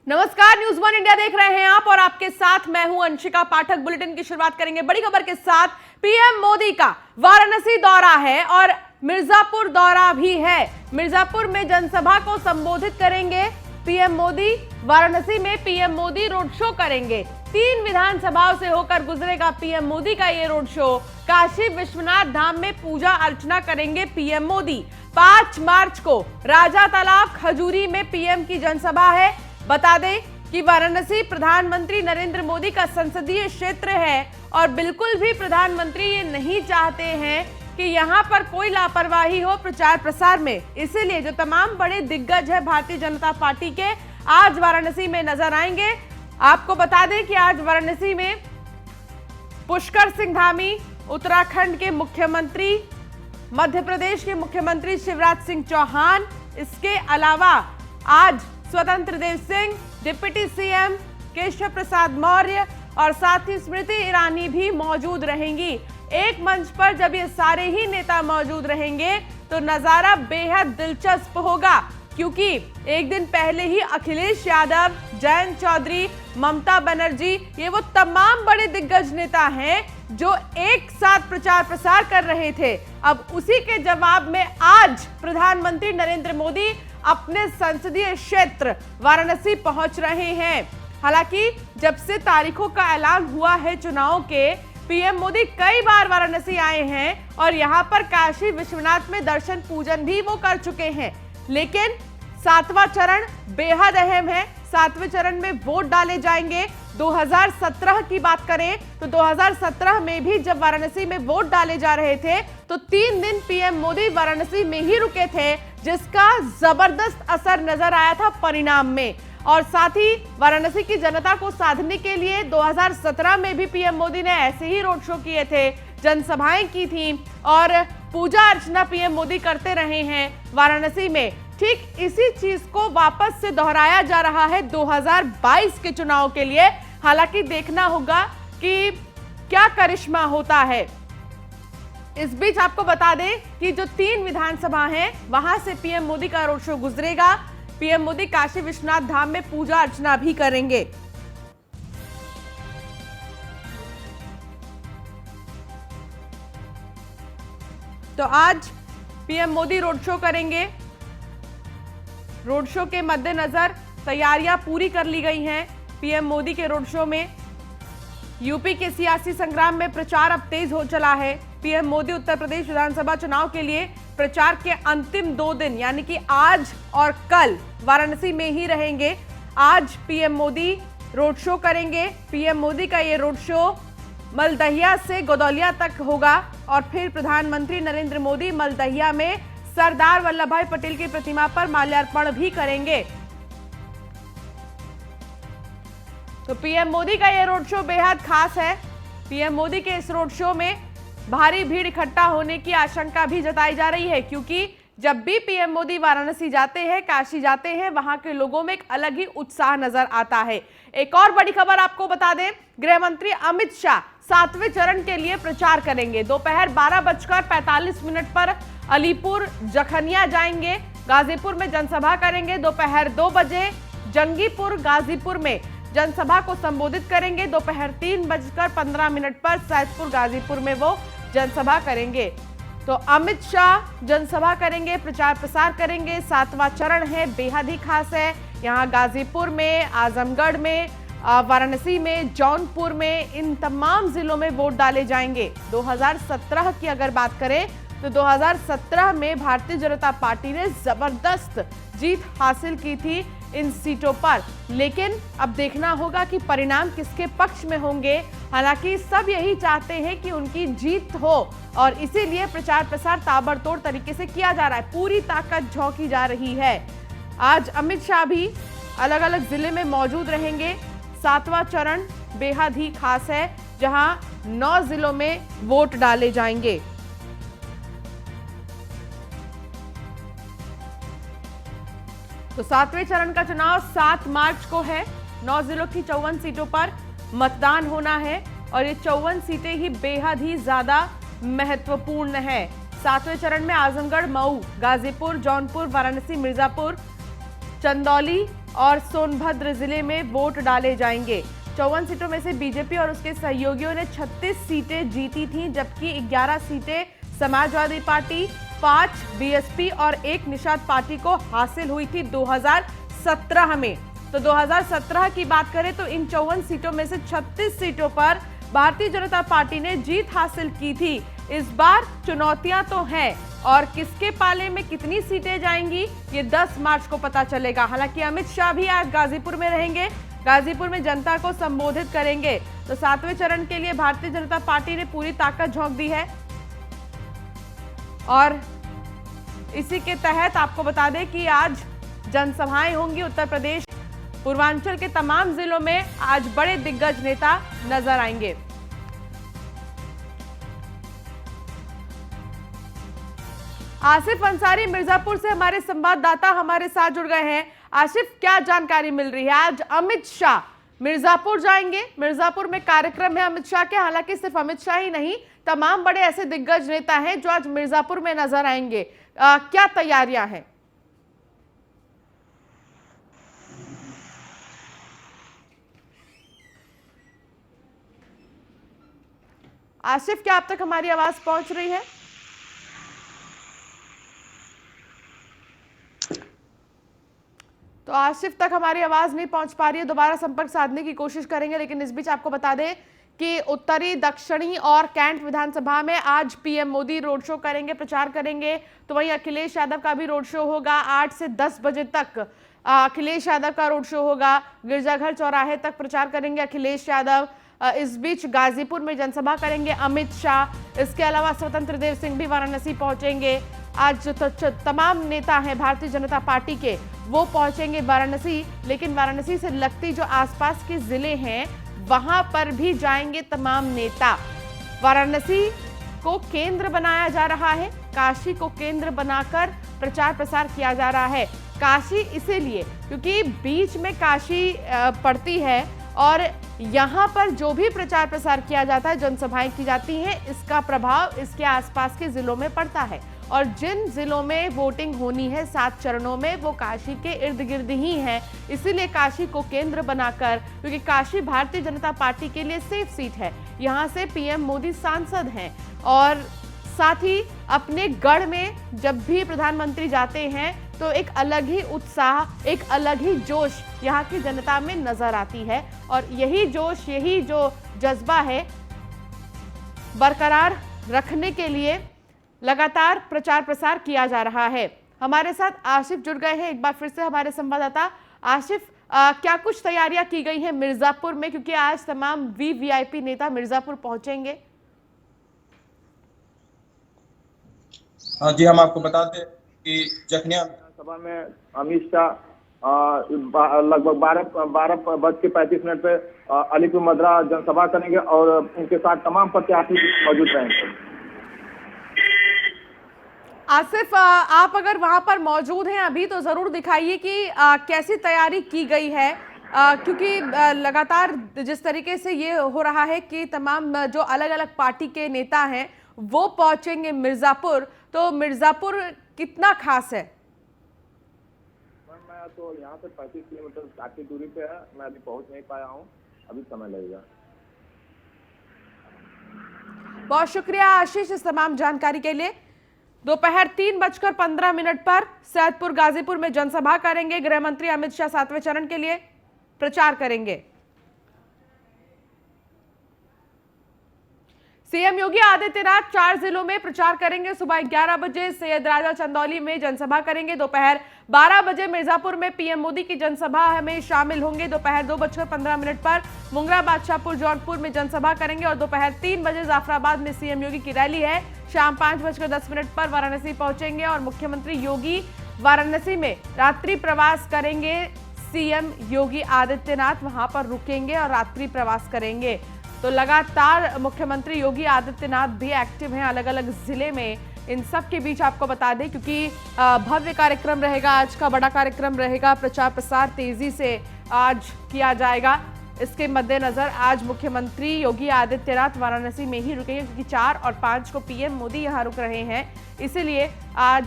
नमस्कार, news one India देख रहे हैं आप और आपके साथ मैं हूं अंशिका पाठक। बुलेटिन की शुरुआत करेंगे बड़ी खबर के साथ। पीएम मोदी का वाराणसी दौरा है और मिर्जापुर दौरा भी है। मिर्जापुर में जनसभा को संबोधित करेंगे पीएम मोदी। वाराणसी में पीएम मोदी रोड शो करेंगे। 3 विधानसभाओं से होकर गुजरेगा पीएम मोदी का ये रोड शो। काशी विश्वनाथ धाम में पूजा अर्चना करेंगे पीएम मोदी। 5 मार्च को राजा तालाब खजूरी में पीएम की जनसभा है। बता दें कि वाराणसी प्रधानमंत्री नरेंद्र मोदी का संसदीय क्षेत्र है और बिल्कुल भी प्रधानमंत्री ये नहीं चाहते हैं कि यहाँ पर कोई लापरवाही हो प्रचार प्रसार में। इसीलिए जो तमाम बड़े दिग्गज है भारतीय जनता पार्टी के, आज वाराणसी में नजर आएंगे। आपको बता दें कि आज वाराणसी में पुष्कर सिंह धामी, उत्तराखंड के मुख्यमंत्री, मध्य प्रदेश के मुख्यमंत्री शिवराज सिंह चौहान, इसके अलावा आज स्वतंत्र देव सिंह, डिप्टी सीएम केशव प्रसाद मौर्य और साथ ही स्मृति ईरानी भी मौजूद रहेंगी। एक मंच पर जब ये सारे ही नेता मौजूद रहेंगे तो नजारा बेहद दिलचस्प होगा, क्योंकि एक दिन पहले ही अखिलेश यादव, जयंत चौधरी, ममता बनर्जी, ये वो तमाम बड़े दिग्गज नेता हैं जो एक साथ प्रचार प्रसार कर रहे थे। अब उसी के जवाब में आज प्रधानमंत्री नरेंद्र मोदी अपने संसदीय क्षेत्र वाराणसी पहुंच रहे हैं। हालांकि जब से तारीखों का ऐलान हुआ है चुनाव के, पीएम मोदी कई बार वाराणसी आए हैं और यहां पर काशी विश्वनाथ में दर्शन पूजन भी वो कर चुके हैं। लेकिन 7वां चरण बेहद अहम है। 7वें चरण में वोट डाले जाएंगे। 2017 की बात करें तो 2017 में भी जब वाराणसी में वोट डाले जा रहे थे तो 3 दिन पीएम मोदी वाराणसी में ही रुके थे, जिसका जबरदस्त असर नजर आया था परिणाम में। और साथ ही वाराणसी की जनता को साधने के लिए 2017 में भी पीएम मोदी ने ऐसे ही रोड शो किए थे, जनसभाएं की थी और पूजा अर्चना पीएम मोदी करते रहे हैं वाराणसी में। ठीक इसी चीज को वापस से दोहराया जा रहा है 2022 के चुनाव के लिए। हालांकि देखना होगा कि क्या करिश्मा होता है। इस बीच आपको बता दें कि जो 3 विधानसभा हैं वहां से पीएम मोदी का रोड शो गुजरेगा। पीएम मोदी काशी विश्वनाथ धाम में पूजा अर्चना भी करेंगे। तो आज पीएम मोदी रोड शो करेंगे। रोड शो के मद्देनजर तैयारियां पूरी कर ली गई हैं। पीएम मोदी के रोड शो में यूपी के सियासी संग्राम में प्रचार अब तेज हो चला है। पीएम मोदी उत्तर प्रदेश विधानसभा चुनाव के लिए प्रचार के अंतिम 2 दिन यानी कि आज और कल वाराणसी में ही रहेंगे। आज पीएम मोदी रोड शो करेंगे। पीएम मोदी का ये रोड शो मलदहिया से गोदौलिया तक होगा और फिर प्रधानमंत्री नरेंद्र मोदी मलदहिया में सरदार वल्लभ भाई पटेल की प्रतिमा पर माल्यार्पण भी करेंगे। तो पीएम मोदी का यह रोड शो बेहद खास है। पीएम मोदी के इस रोड शो में भारी भीड़ इकट्ठा होने की आशंका भी जताई जा रही है, क्योंकि जब भी पीएम मोदी वाराणसी जाते हैं, काशी जाते हैं, वहां के लोगों में एक अलग ही उत्साह नजर आता है। एक और बड़ी खबर आपको बता दें, गृह मंत्री अमित शाह 7वें चरण के लिए प्रचार करेंगे। दोपहर 12:45 पर अलीपुर जखनिया जाएंगे, गाजीपुर में जनसभा करेंगे। दोपहर 2 बजे जंगीपुर गाजीपुर में जनसभा को संबोधित करेंगे। दोपहर 3:15 पर सैदपुर गाजीपुर में वो जनसभा करेंगे। तो अमित शाह जनसभा करेंगे, प्रचार प्रसार करेंगे। 7वां चरण है, बेहद ही खास है। यहाँ गाजीपुर में, आजमगढ़ में, वाराणसी में, जौनपुर में, इन तमाम जिलों में वोट डाले जाएंगे। 2017 की अगर बात करें तो 2017 में भारतीय जनता पार्टी ने जबरदस्त जीत हासिल की थी इन सीटों पर, लेकिन अब देखना होगा कि परिणाम किसके पक्ष में होंगे। हालांकि सब यही चाहते हैं कि उनकी जीत हो और इसीलिए प्रचार प्रसार ताबड़तोड़ तरीके से किया जा रहा है, पूरी ताकत झोंकी जा रही है। आज अमित शाह भी अलग अलग जिले में मौजूद रहेंगे। 7वां चरण बेहद ही खास है, जहां 9 जिलों में वोट डाले जाएंगे। तो 7वें चरण का चुनाव 7 मार्च को है। 9 जिलों की 54 सीटों पर मतदान होना है और ये 54 सीटें ही बेहद ही ज्यादा महत्वपूर्ण है। 7वें चरण में आजमगढ़, मऊ, गाजीपुर, जौनपुर, वाराणसी, मिर्जापुर, चंदौली और सोनभद्र जिले में वोट डाले जाएंगे। 54 सीटों में से बीजेपी और उसके सहयोगियों ने 36 सीटें जीती थीं, जबकि 11 सीटें समाजवादी पार्टी, 5 बीएसपी और 1 निषाद पार्टी को हासिल हुई थी 2017 में। तो 2017 की बात करें तो इन 54 सीटों में से 36 सीटों पर भारतीय जनता पार्टी ने जीत हासिल की थी। इस बार चुनौतियां तो हैं और किसके पाले में कितनी सीटें जाएंगी ये 10 मार्च को पता चलेगा। हालांकि अमित शाह भी आज गाजीपुर में रहेंगे, गाजीपुर में जनता को संबोधित करेंगे। तो 7वें चरण के लिए भारतीय जनता पार्टी ने पूरी ताकत झोंक दी है और इसी के तहत आपको बता दें कि आज जनसभाएं होंगी। उत्तर प्रदेश पूर्वांचल के तमाम जिलों में आज बड़े दिग्गज नेता नजर आएंगे। आसिफ अंसारी मिर्जापुर से हमारे संवाददाता हमारे साथ जुड़ गए हैं। आसिफ, क्या जानकारी मिल रही है? आज अमित शाह मिर्जापुर जाएंगे, मिर्जापुर में कार्यक्रम है अमित शाह के। हालांकि सिर्फ अमित शाह ही नहीं, तमाम बड़े ऐसे दिग्गज नेता हैं जो आज मिर्जापुर में नजर आएंगे। क्या तैयारियां हैं? आसिफ, क्या अब तक हमारी आवाज पहुंच रही है? तो आसिफ तक हमारी आवाज नहीं पहुंच पा रही है, दोबारा संपर्क साधने की कोशिश करेंगे। लेकिन इस बीच आपको बता दें कि उत्तरी, दक्षिणी और कैंट विधानसभा में आज पीएम मोदी रोड शो करेंगे, प्रचार करेंगे। तो वहीं अखिलेश यादव का भी रोड शो होगा 8 से 10 बजे तक। अखिलेश यादव का रोड शो होगा, गिरजाघर चौराहे तक प्रचार करेंगे अखिलेश यादव। इस बीच गाजीपुर में जनसभा करेंगे अमित शाह। इसके अलावा स्वतंत्र देव सिंह भी वाराणसी पहुंचेंगे। आज जो तमाम नेता हैं भारतीय जनता पार्टी के, वो पहुंचेंगे वाराणसी। लेकिन वाराणसी से लगती जो आसपास के जिले हैं वहां पर भी जाएंगे तमाम नेता। वाराणसी को केंद्र बनाया जा रहा है, काशी को केंद्र बनाकर प्रचार प्रसार किया जा रहा है। काशी इसीलिए क्योंकि बीच में काशी पड़ती है और यहाँ पर जो भी प्रचार प्रसार किया जाता है, जनसभाएं की जाती हैं, इसका प्रभाव इसके आसपास के जिलों में पड़ता है। और जिन जिलों में वोटिंग होनी है 7 चरणों में, वो काशी के इर्द गिर्द ही हैं। इसीलिए काशी को केंद्र बनाकर, क्योंकि काशी भारतीय जनता पार्टी के लिए सेफ सीट है, यहाँ से पीएम मोदी सांसद हैं। और साथ ही अपने गढ़ में जब भी प्रधानमंत्री जाते हैं तो एक अलग ही उत्साह, एक अलग ही जोश यहाँ की जनता में नजर आती है। और यही जोश, यही जो जज्बा है, बरकरार रखने के लिए लगातार प्रचार प्रसार किया जा रहा है। हमारे साथ आसिफ जुड़ गए हैं, एक बार फिर से हमारे संवाददाता। आसिफ, क्या कुछ तैयारियां की गई हैं मिर्जापुर में, क्योंकि आज तमाम वीवीआईपी नेता मिर्जापुर पहुंचेंगे? जी, हम आपको बताते हैं कि जखनिया विधानसभा में अमित शाह लगभग 12:35 पे अलीपुर मद्रा जनसभा करेंगे और उनके साथ तमाम प्रत्याशी मौजूद रहेंगे। आसिफ, आप अगर वहां पर मौजूद हैं अभी तो जरूर दिखाइए कि कैसी तैयारी की गई है, क्योंकि लगातार जिस तरीके से ये हो रहा है कि तमाम जो अलग अलग पार्टी के नेता हैं वो पहुंचेंगे मिर्जापुर। तो मिर्जापुर कितना खास है? मैं तो यहाँ से 35 किलोमीटर काफी दूरी पे है, मैं अभी पहुंच नहीं पाया हूँ, अभी समय लगेगा। बहुत शुक्रिया आशीष इस तमाम जानकारी के लिए। दोपहर 3:15 पर सैदपुर गाजीपुर में जनसभा करेंगे। गृह मंत्री अमित शाह 7वें चरण के लिए प्रचार करेंगे। सीएम योगी आदित्यनाथ 4 जिलों में प्रचार करेंगे। सुबह 11 बजे सैयदराजा चंदौली में जनसभा करेंगे। दोपहर 12 बजे मिर्जापुर में पीएम मोदी की जनसभा में शामिल होंगे। दोपहर 2:15 पर मुंगरा बादशाहपुर जौनपुर में जनसभा करेंगे और दोपहर 3 बजे जाफराबाद में सीएम योगी की रैली है। शाम 5:10 पर वाराणसी पहुंचेंगे और मुख्यमंत्री योगी वाराणसी में रात्रि प्रवास करेंगे। सीएम योगी आदित्यनाथ वहां पर रुकेंगे और रात्रि प्रवास करेंगे। तो लगातार मुख्यमंत्री योगी आदित्यनाथ भी एक्टिव हैं अलग अलग जिले में। इन सब के बीच आपको बता दें, क्योंकि भव्य कार्यक्रम रहेगा, आज का बड़ा कार्यक्रम रहेगा, प्रचार प्रसार तेजी से आज किया जाएगा। इसके मद्देनजर आज मुख्यमंत्री योगी आदित्यनाथ वाराणसी में ही रुकेंगे, क्योंकि 4 और 5 को पीएम मोदी यहां रुक रहे हैं। इसीलिए आज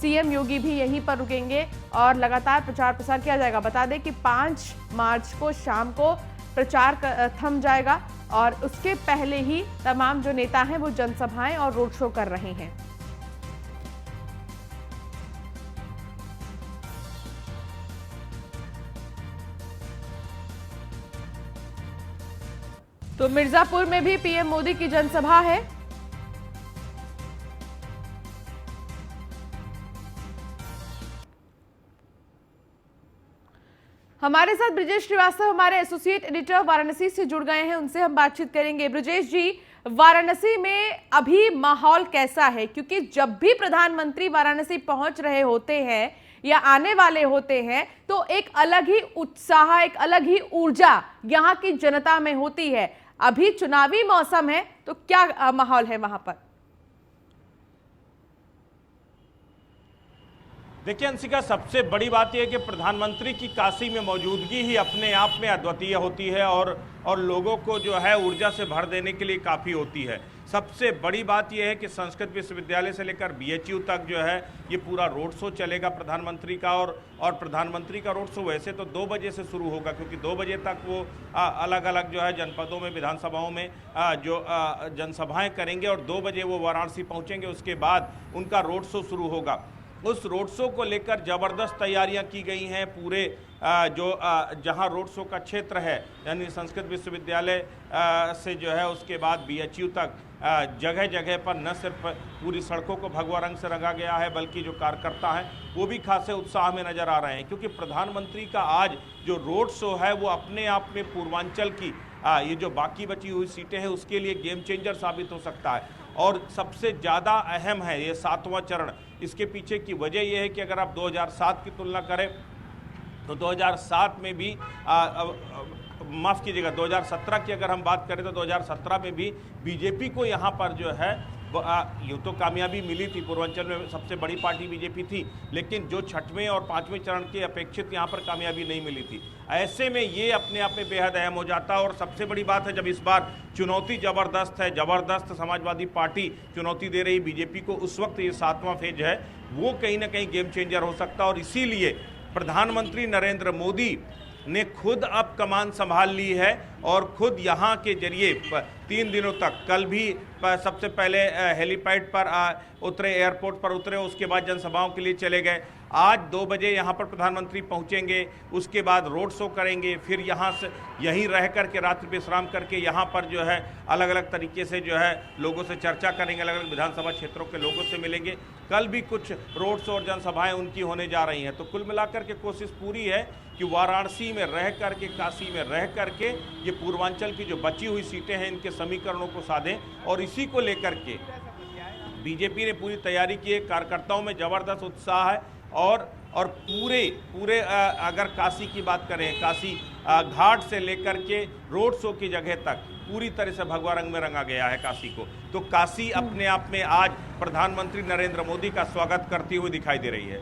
सीएम योगी भी यहीं पर रुकेंगे और लगातार प्रचार प्रसार किया जाएगा। बता दें कि 5 मार्च को शाम को प्रचार थम जाएगा और उसके पहले ही तमाम जो नेता हैं वो जनसभाएं और रोड शो कर रहे हैं। तो मिर्जापुर में भी पीएम मोदी की जनसभा है। हमारे साथ ब्रजेश श्रीवास्तव हमारे एसोसिएट एडिटर वाराणसी से जुड़ गए हैं, उनसे हम बातचीत करेंगे। ब्रजेश जी, वाराणसी में अभी माहौल कैसा है? क्योंकि जब भी प्रधानमंत्री वाराणसी पहुंच रहे होते हैं या आने वाले होते हैं तो एक अलग ही उत्साह, एक अलग ही ऊर्जा यहां की जनता में होती है। अभी चुनावी मौसम है तो क्या माहौल है वहां पर? देखिए अंशिका, सबसे बड़ी बात यह है कि प्रधानमंत्री की काशी में मौजूदगी ही अपने आप में अद्वितीय होती है और लोगों को जो है ऊर्जा से भर देने के लिए काफ़ी होती है। सबसे बड़ी बात यह है कि संस्कृत विश्वविद्यालय से लेकर बीएचयू तक जो है ये पूरा रोड शो चलेगा प्रधानमंत्री का। और प्रधानमंत्री का रोड शो वैसे तो 2 बजे से शुरू होगा, क्योंकि 2 बजे तक वो अलग अलग जो है जनपदों में, विधानसभाओं में जो जनसभाएं करेंगे और 2 बजे वो वाराणसी पहुंचेंगे। उसके बाद उनका रोड शो शुरू होगा। उस रोड शो को लेकर ज़बरदस्त तैयारियां की गई हैं। पूरे जहां रोड शो का क्षेत्र है, यानी संस्कृत विश्वविद्यालय से जो है उसके बाद बीएचयू तक जगह जगह पर न सिर्फ पूरी सड़कों को भगवा रंग से रंगा गया है, बल्कि जो कार्यकर्ता हैं वो भी खासे उत्साह में नज़र आ रहे हैं। क्योंकि प्रधानमंत्री का आज जो रोड शो है वो अपने आप में पूर्वांचल की ये जो बाकी बची हुई सीटें हैं उसके लिए गेम चेंजर साबित हो सकता है। और सबसे ज़्यादा अहम है ये 7वां चरण। इसके पीछे की वजह यह है कि अगर आप 2007 की तुलना करें तो 2007 में भी माफ़ कीजिएगा 2017 की अगर हम बात करें तो 2017 में भी बीजेपी को यहाँ पर जो है यूँ तो कामयाबी मिली थी। पूर्वांचल में सबसे बड़ी पार्टी बीजेपी थी, लेकिन जो 6वें और 5वें चरण के अपेक्षित यहाँ पर कामयाबी नहीं मिली थी। ऐसे में ये अपने आप में बेहद अहम हो जाता है। और सबसे बड़ी बात है, जब इस बार चुनौती ज़बरदस्त है, ज़बरदस्त समाजवादी पार्टी चुनौती दे रही बीजेपी को, उस वक्त ये 7वां फेज है वो कहीं ना कहीं गेम चेंजर हो सकता है। और इसीलिए प्रधानमंत्री नरेंद्र मोदी ने खुद अब कमान संभाल ली है और खुद यहाँ के जरिए 3 दिनों तक, कल भी सबसे पहले हेलीपैड पर उतरे, एयरपोर्ट पर उतरे, उसके बाद जनसभाओं के लिए चले गए। आज 2 बजे यहाँ पर प्रधानमंत्री पहुँचेंगे, उसके बाद रोड शो करेंगे, फिर यहाँ से यहीं रह करके रात्रि विश्राम करके यहाँ पर जो है अलग अलग तरीके से जो है लोगों से चर्चा करेंगे, अलग अलग विधानसभा क्षेत्रों के लोगों से मिलेंगे। कल भी कुछ रोड शो और जनसभाएं उनकी होने जा रही हैं। तो कुल मिलाकर के कोशिश पूरी है कि वाराणसी में रह करके, काशी में रह करके ये पूर्वांचल की जो बची हुई सीटें हैं इनके समीकरणों को साधें। और इसी को लेकर के बीजेपी ने पूरी तैयारी की है। कार्यकर्ताओं में ज़बरदस्त उत्साह है और पूरे अगर काशी की बात करें, काशी घाट से लेकर के रोड शो की जगह तक पूरी तरह से भगवा रंग में रंगा गया है काशी को। तो काशी अपने आप में आज प्रधानमंत्री नरेंद्र मोदी का स्वागत करती हुई दिखाई दे रही है।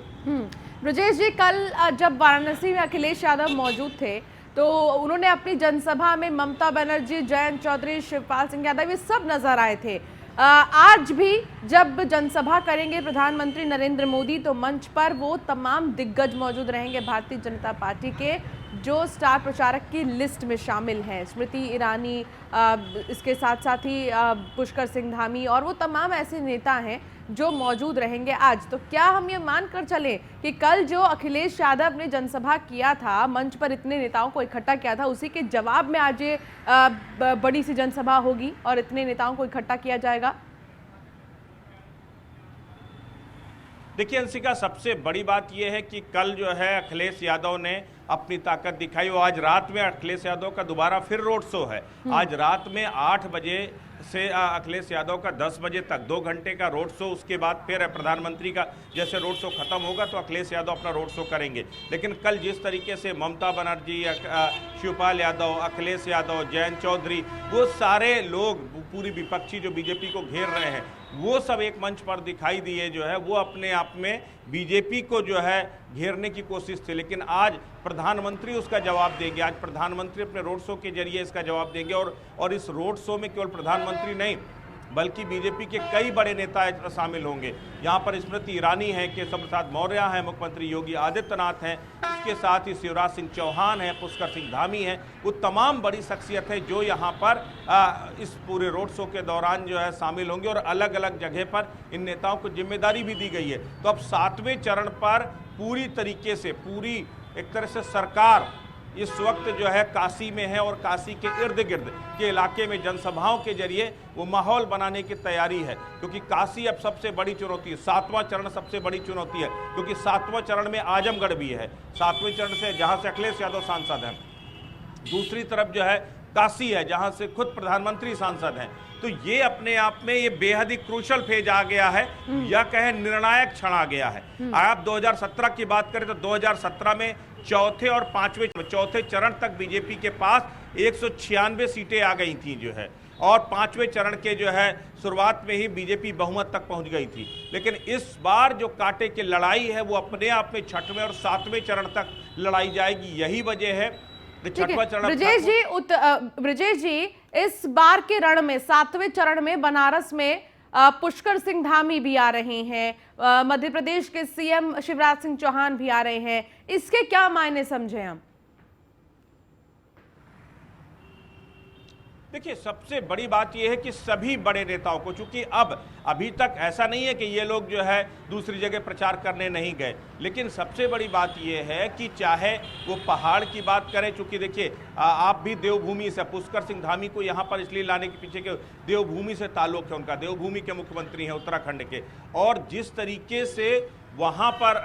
ब्रजेश जी, कल जब वाराणसी में अखिलेश यादव मौजूद थे तो उन्होंने अपनी जनसभा में ममता बनर्जी, जयंत चौधरी, शिवपाल सिंह यादव ये सब नजर आए थे। आज भी जब जनसभा करेंगे प्रधानमंत्री नरेंद्र मोदी तो मंच पर वो तमाम दिग्गज मौजूद रहेंगे भारतीय जनता पार्टी के, जो स्टार प्रचारक की लिस्ट में शामिल हैं। स्मृति ईरानी, इसके साथ साथ ही पुष्कर सिंह धामी और वो तमाम ऐसे नेता हैं जो मौजूद रहेंगे आज। तो क्या हम ये मान कर चलें कि कल जो अखिलेश यादव ने जनसभा किया था, मंच पर इतने नेताओं को इकट्ठा किया था, उसी के जवाब में आज ये बड़ी सी जनसभा होगी और इतने नेताओं को इकट्ठा किया जाएगा? देखिए अंशिका, सबसे बड़ी बात यह है कि कल जो है अखिलेश यादव ने अपनी ताकत दिखाई। वो आज रात में अखिलेश यादव का दोबारा फिर रोड शो है। आज रात में 8 बजे से अखिलेश यादव का 10 बजे तक 2 घंटे का रोड शो। उसके बाद फिर प्रधानमंत्री का जैसे रोड शो खत्म होगा तो अखिलेश यादव अपना रोड शो करेंगे। लेकिन कल जिस तरीके से ममता बनर्जी, शिवपाल यादव, अखिलेश यादव, जयंत चौधरी, वो सारे लोग, पूरी विपक्षी जो बीजेपी को घेर रहे हैं, वो सब एक मंच पर दिखाई दिए, जो है वो अपने आप में बीजेपी को जो है घेरने की कोशिश थी। लेकिन आज प्रधानमंत्री उसका जवाब देंगे। आज प्रधानमंत्री अपने रोड शो के जरिए इसका जवाब देंगे। और इस रोड शो में केवल प्रधानमंत्री नहीं, बल्कि बीजेपी के कई बड़े नेता शामिल होंगे। यहाँ पर स्मृति ईरानी हैं, केशव प्रसाद मौर्य हैं, मुख्यमंत्री योगी आदित्यनाथ हैं, इसके साथ ही शिवराज सिंह चौहान हैं, पुष्कर सिंह धामी हैं। वो तमाम बड़ी शख्सियत है जो यहाँ पर इस पूरे रोड शो के दौरान जो है शामिल होंगे और अलग अलग जगह पर इन नेताओं को जिम्मेदारी भी दी गई है। तो अब 7वें चरण पर पूरी तरीके से पूरी एक तरह से सरकार इस वक्त जो है काशी में है और काशी के इर्द गिर्द के इलाके में जनसभाओं के जरिए वो माहौल बनाने की तैयारी है, क्योंकि काशी अब सबसे बड़ी चुनौती है। 7वां चरण सबसे बड़ी चुनौती है, क्योंकि 7वां चरण में आजमगढ़ भी है। 7वें चरण से जहां से अखिलेश यादव सांसद हैं, दूसरी तरफ जो है काशी है जहां से खुद प्रधानमंत्री सांसद हैं। तो ये अपने आप में ये बेहद ही क्रूशल फेज आ गया है, या कहे निर्णायक क्षण आ गया है। आप 2017 की बात करें तो 2017 में चौथे और चौथे चरण तक बीजेपी के पास 196 सीटें आ गई थी जो है, और 5वें चरण के जो है शुरुआत में ही बीजेपी बहुमत तक पहुंच गई थी। लेकिन इस बार जो कांटे की लड़ाई है वो अपने आप में 6वें और 7वें चरण तक लड़ाई जाएगी। यही वजह है ब्रजेश जी, इस बार के रण में 7वें चरण में बनारस में पुष्कर सिंह धामी भी आ रहे हैं, मध्य प्रदेश के सीएम शिवराज सिंह चौहान भी आ रहे हैं, इसके क्या मायने समझे हम? देखिए, सबसे बड़ी बात यह है कि सभी बड़े नेताओं को, चूंकि अब अभी तक ऐसा नहीं है कि ये लोग जो है दूसरी जगह प्रचार करने नहीं गए, लेकिन सबसे बड़ी बात यह है कि चाहे वो पहाड़ की बात करें, चूंकि देखिए आप भी देवभूमि से, पुष्कर सिंह धामी को यहाँ पर इसलिए लाने के पीछे के देवभूमि से ताल्लुक है उनका, देवभूमि के मुख्यमंत्री हैं उत्तराखंड के, और जिस तरीके से वहाँ पर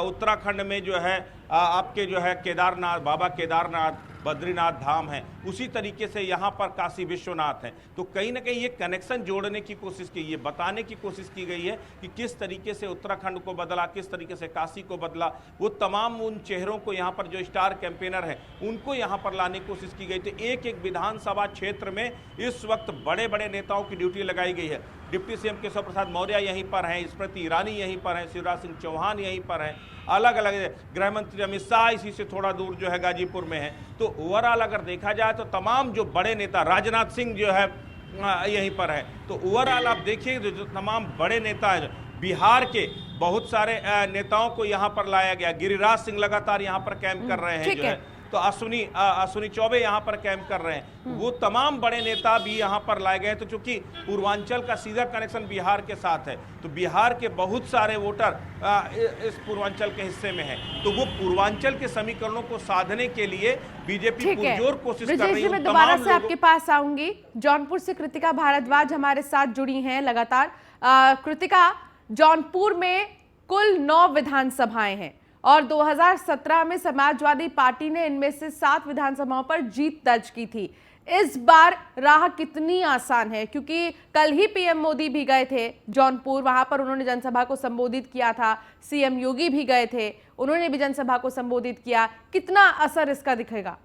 उत्तराखंड में जो है आपके जो है केदारनाथ, बाबा केदारनाथ, बद्रीनाथ धाम है, उसी तरीके से यहाँ पर काशी विश्वनाथ है। तो कहीं ना कहीं ये कनेक्शन जोड़ने की कोशिश की, ये बताने की कोशिश की गई है कि किस तरीके से उत्तराखंड को बदला, किस तरीके से काशी को बदला। वो तमाम उन चेहरों को यहाँ पर जो स्टार कैंपेनर हैं उनको यहाँ पर लाने की कोशिश की गई। तो एक एक विधानसभा क्षेत्र में इस वक्त बड़े बड़े नेताओं की ड्यूटी लगाई गई है। डिप्टी सीएम केशव प्रसाद मौर्य यहीं पर हैं, स्मृति ईरानी यहीं पर हैं, शिवराज सिंह चौहान यहीं पर हैं, अलग अलग गृह मंत्री अमित शाह इसी से थोड़ा दूर जो है गाजीपुर में है। तो ओवरऑल अगर देखा जाए तो तमाम जो बड़े नेता, राजनाथ सिंह जो है यहीं पर है। तो ओवरऑल आप देखिए जो तमाम बड़े नेता हैं, बिहार के बहुत सारे नेताओं को यहाँ पर लाया गया। गिरिराज सिंह लगातार यहाँ पर कैंप कर रहे हैं जो है, तो अश्विनी चौबे यहाँ पर कैंप कर रहे हैं। वो तमाम बड़े नेता भी यहाँ पर लाए गए। तो चूंकि पूर्वांचल का सीधा कनेक्शन बिहार के साथ है, तो बिहार के बहुत सारे वोटर इस पूर्वांचल के हिस्से में हैं। तो वो पूर्वांचल के समीकरणों को साधने के लिए बीजेपी पुरजोर कोशिश कर रही है। मैं दोबारा से आपके पास आऊंगी। जौनपुर से कृतिका भारद्वाज हमारे साथ जुड़ी हैं लगातार। कृतिका, जौनपुर में कुल 9 विधानसभाएं हैं और 2017 में समाजवादी पार्टी ने इनमें से 7 विधानसभाओं पर जीत दर्ज की थी। इस बार राह कितनी आसान है, क्योंकि कल ही पीएम मोदी भी गए थे जौनपुर, वहां पर उन्होंने जनसभा को संबोधित किया था। सीएम योगी भी गए थे, उन्होंने भी जनसभा को संबोधित किया। कितना असर इसका दिखेगा?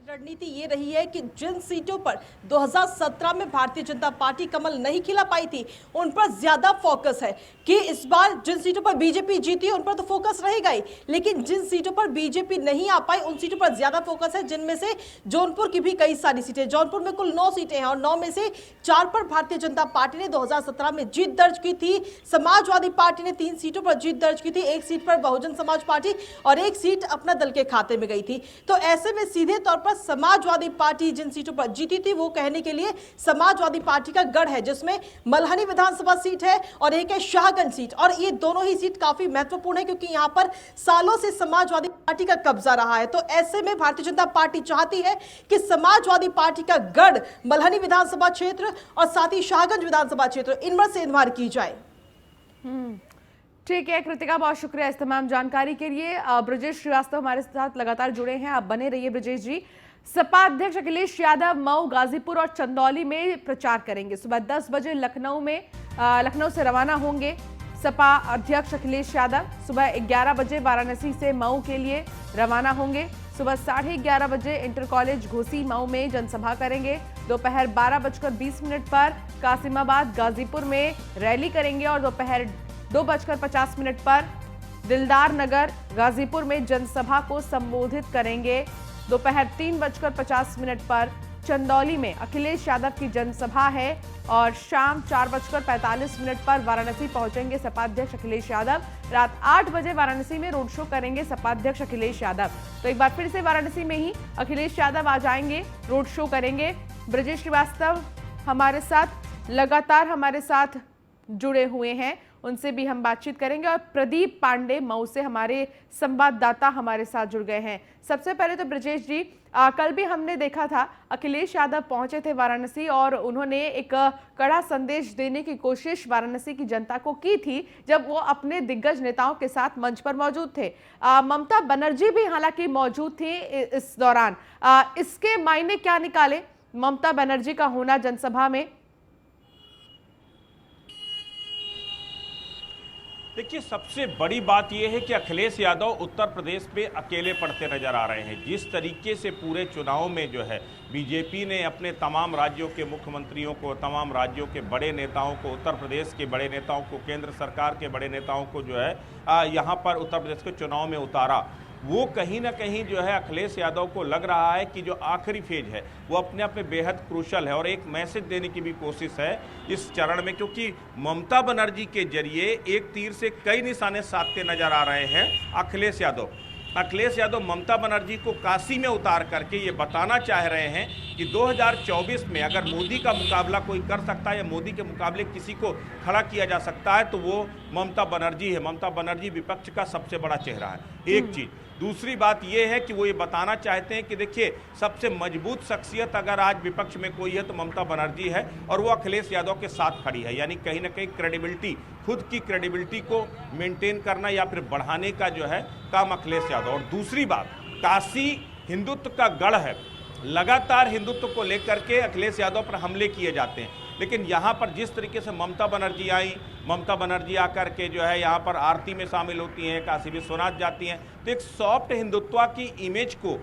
रणनीति ये रही है कि जिन सीटों पर 2017 में भारतीय जनता पार्टी कमल नहीं खिला पाई थी उन पर ज्यादा फोकस है कि इस बार जिन सीटों पर बीजेपी जीती उन पर तो फोकस रहेगा ही, लेकिन जिन सीटों पर बीजेपी नहीं आ पाई उन सीटों पर ज्यादा फोकस है, जिनमें से जौनपुर की भी कई सारी सीटें। जौनपुर में कुल 9 सीटें हैं और 9 में से 4 पर भारतीय जनता पार्टी ने 2017 में जीत दर्ज की थी। समाजवादी पार्टी ने 3 सीटों पर जीत दर्ज की थी, 1 सीट पर बहुजन समाज पार्टी और 1 सीट अपना दल के खाते में गई थी। तो ऐसे में सीधे तौर पर समाजवादी पार्टी जिन सीटों पर जीती थी वो कहने के लिए समाजवादी पार्टी का गढ़ है, जिसमें मल्हनी विधानसभा सीट है और एक है शाहगंज सीट, और ये दोनों ही सीट काफी महत्वपूर्ण है क्योंकि यहां पर सालों से समाजवादी पार्टी का कब्जा रहा है। तो ऐसे में भारतीय जनता पार्टी चाहती है कि समाजवादी पार्टी का गढ़ मल्हनी विधानसभा क्षेत्र और साथ ही शाहगंज विधानसभा क्षेत्र इनमें से इन्वार की जाए। ठीक है कृतिका, बहुत शुक्रिया इस तमाम जानकारी के लिए। ब्रजेश श्रीवास्तव हमारे साथ लगातार जुड़े हैं, आप बने रहिए ब्रजेश जी। सपा अध्यक्ष अखिलेश यादव मऊ, गाजीपुर और चंदौली में प्रचार करेंगे। सुबह 10 बजे लखनऊ से रवाना होंगे सपा अध्यक्ष अखिलेश यादव। सुबह 11 बजे वाराणसी से मऊ के लिए रवाना होंगे। सुबह 11:30 बजे इंटर कॉलेज घोसी मऊ में जनसभा करेंगे। दोपहर 12:20 पर कासिमाबाद गाजीपुर में रैली करेंगे और दोपहर 2:50 पर दिलदार नगर गाजीपुर में जनसभा को संबोधित करेंगे। दोपहर 3:50 पर चंदौली में अखिलेश यादव की जनसभा है और शाम 4:45 पर वाराणसी पहुंचेंगे सपा अध्यक्ष अखिलेश यादव। रात 8 बजे वाराणसी में रोड शो करेंगे सपा अध्यक्ष अखिलेश यादव। तो एक बार फिर से वाराणसी में ही अखिलेश यादव आ जाएंगे, रोड शो करेंगे। ब्रजेश श्रीवास्तव हमारे साथ लगातार हमारे साथ जुड़े हुए हैं, उनसे भी हम बातचीत करेंगे और प्रदीप पांडे मऊ से हमारे संवाददाता हमारे साथ जुड़ गए हैं। सबसे पहले तो ब्रजेश जी, कल भी हमने देखा था अखिलेश यादव पहुंचे थे वाराणसी और उन्होंने एक कड़ा संदेश देने की कोशिश वाराणसी की जनता को की थी जब वो अपने दिग्गज नेताओं के साथ मंच पर मौजूद थे। ममता बनर्जी भी हालांकि मौजूद थी इस दौरान। इसके मायने क्या निकाले ममता बनर्जी का होना जनसभा में? देखिए, सबसे बड़ी बात यह है कि अखिलेश यादव उत्तर प्रदेश में अकेले पड़ते नजर आ रहे हैं। जिस तरीके से पूरे चुनाव में जो है बीजेपी ने अपने तमाम राज्यों के मुख्यमंत्रियों को, तमाम राज्यों के बड़े नेताओं को, उत्तर प्रदेश के बड़े नेताओं को, केंद्र सरकार के बड़े नेताओं को जो है यहाँ पर उत्तर प्रदेश के चुनाव में उतारा, वो कहीं ना कहीं जो है अखिलेश यादव को लग रहा है कि जो आखिरी फेज है वो अपने आप में बेहद क्रूशल है और एक मैसेज देने की भी कोशिश है इस चरण में, क्योंकि ममता बनर्जी के जरिए एक तीर से कई निशाने साधते नजर आ रहे हैं अखिलेश यादव। अखिलेश यादव ममता बनर्जी को काशी में उतार करके ये बताना चाह रहे हैं कि 2024 में अगर मोदी का मुकाबला कोई कर सकता है या मोदी के मुकाबले किसी को खड़ा किया जा सकता है तो वो ममता बनर्जी है। ममता बनर्जी विपक्ष का सबसे बड़ा चेहरा है, एक चीज। दूसरी बात यह है कि वो ये बताना चाहते हैं कि देखिए, सबसे मजबूत शख्सियत अगर आज विपक्ष में कोई है तो ममता बनर्जी है और वो अखिलेश यादव के साथ खड़ी है। यानी कहीं ना कहीं क्रेडिबिलिटी, खुद की क्रेडिबिलिटी को मेंटेन करना या फिर बढ़ाने का जो है काम अखिलेश यादव। और दूसरी बात, काशी हिंदुत्व का गढ़ है, लगातार हिंदुत्व को लेकर के अखिलेश यादव पर हमले किए जाते हैं, लेकिन यहाँ पर जिस तरीके से ममता बनर्जी आई, ममता बनर्जी आकर के जो है यहाँ पर आरती में शामिल होती हैं, काशी विश्वनाथ जाती हैं, तो एक सॉफ्ट हिंदुत्व की इमेज को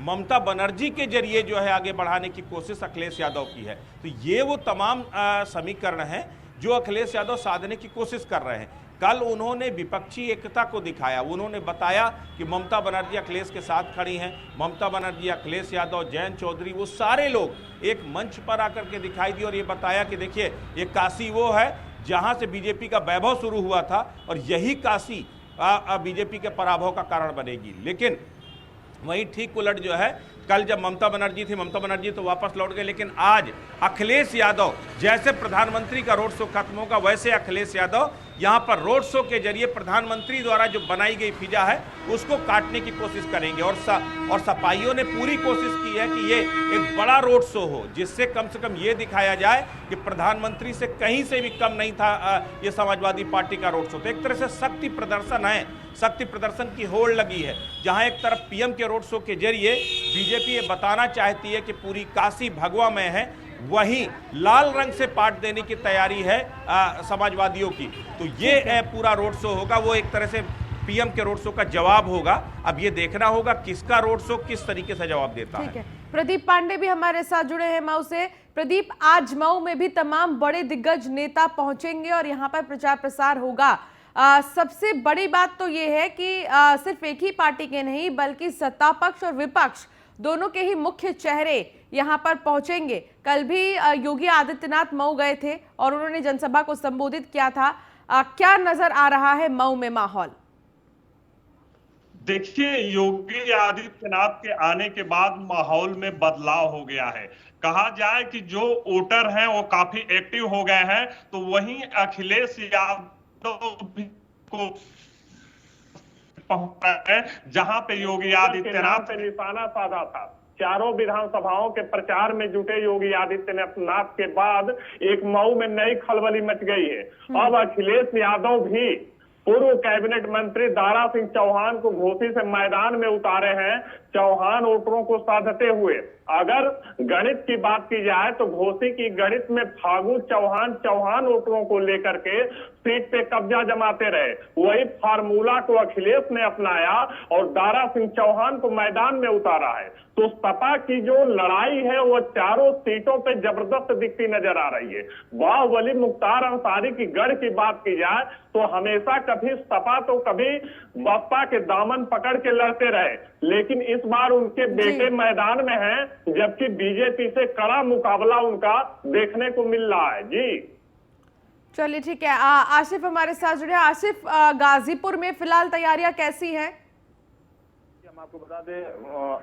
ममता बनर्जी के जरिए जो है आगे बढ़ाने की कोशिश अखिलेश यादव की है। तो ये वो तमाम समीकरण हैं जो अखिलेश यादव साधने की कोशिश कर रहे हैं। कल उन्होंने विपक्षी एकता को दिखाया, उन्होंने बताया कि ममता बनर्जी अखिलेश के साथ खड़ी हैं। ममता बनर्जी, अखिलेश यादव, जयंत चौधरी, वो सारे लोग एक मंच पर आकर के दिखाई दिए और ये बताया कि देखिए, ये काशी वो है जहां से बीजेपी का वैभव शुरू हुआ था और यही काशी बीजेपी के पराभव का कारण बनेगी। लेकिन वहीं ठीक उलट जो है, कल जब ममता बनर्जी थी, ममता बनर्जी तो वापस लौट गए, लेकिन आज अखिलेश यादव, जैसे प्रधानमंत्री का रोड शो खत्म होगा वैसे अखिलेश यादव यहाँ पर रोड शो के जरिए प्रधानमंत्री द्वारा जो बनाई गई फिजा है उसको काटने की कोशिश करेंगे। और सपाइयों ने पूरी कोशिश की है कि ये एक बड़ा रोड शो हो जिससे कम से कम ये दिखाया जाए कि प्रधानमंत्री से कहीं से भी कम नहीं था ये समाजवादी पार्टी का रोड शो। तो एक तरह से शक्ति प्रदर्शन है, शक्ति प्रदर्शन की होड़ लगी है, जहां एक तरफ पीएम के रोड शो के जरिए बीजेपी ये बताना चाहती है कि पूरी काशी भगवा में है, वहीं लाल रंग से पाट देने की तैयारी है समाजवादियों की। तो ये पूरा रोड शो होगा, वो एक तरह से पीएम के रोड शो का जवाब होगा। अब ये देखना होगा किसका रोड शो किस तरीके से जवाब देता है। प्रदीप पांडे भी हमारे साथ जुड़े हैं मऊ से। प्रदीप, आज मऊ में भी तमाम बड़े दिग्गज नेता पहुंचेंगे और यहाँ पर प्रचार प्रसार होगा। सबसे बड़ी बात तो ये है कि सिर्फ एक ही पार्टी के नहीं बल्कि सत्ता पक्ष और विपक्ष दोनों के ही मुख्य चेहरे यहाँ पर पहुंचेंगे। कल भी योगी आदित्यनाथ मऊ गए थे और उन्होंने जनसभा को संबोधित किया था। क्या नजर आ रहा है मऊ में माहौल? देखिए, योगी आदित्यनाथ के आने के बाद माहौल में बदलाव हो गया है। कहा जाए कि जो वोटर हैं वो काफी एक्टिव हो गए हैं, तो वहीं अखिलेश यादव को पहुंचा है जहां पे योगी आदित्यनाथ पे निशाना साधा था। चारों विधानसभाओं के प्रचार में जुटे योगी आदित्यनाथ के बाद एक मऊ में नई खलबली मच गई है। अब अखिलेश यादव भी पूर्व कैबिनेट मंत्री दारा सिंह चौहान को घोसी से मैदान में उतारे हैं। चौहान वोटरों को साधते हुए। अगर गणित की बात की जाए तो घोसी की गणित में फागू चौहान वोटरों को लेकर के सीट पे कब्जा जमाते रहे। वही फार्मूला को अखिलेश ने अपनाया और दारा सिंह चौहान को मैदान में उतारा है। तो सपा की जो लड़ाई है वो चारों सीटों पे जबरदस्त दिखती नजर आ रही है। बाहुबली मुख्तार अंसारी की गढ़ की बात की जाए तो हमेशा कभी सपा तो कभी बसपा के दामन पकड़ के लड़ते रहे, लेकिन इस बार उनके बेटे मैदान में हैं, जबकि बीजेपी से कड़ा मुकाबला उनका देखने को मिल रहा है। जी चलिए ठीक है, आसिफ हमारे साथ जुड़े। आसिफ, गाजीपुर में फिलहाल तैयारियां कैसी हैं? हम आपको बता दें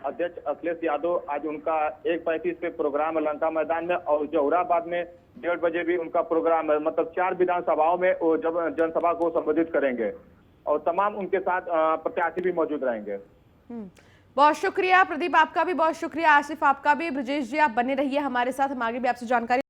अध्यक्ष अखिलेश यादव आज उनका 1:35 पे प्रोग्राम है लंका मैदान में, और जौहराबाद में 1:30 बजे भी उनका प्रोग्राम है। मतलब 4 विधानसभाओं में वो जब जनसभा को संबोधित करेंगे और तमाम उनके साथ प्रत्याशी भी मौजूद रहेंगे। बहुत शुक्रिया प्रदीप, आपका भी बहुत शुक्रिया। आसिफ आपका भी। ब्रजेश जी आप बने रहिए हमारे साथ, हम आगे भी आपसे जानकारी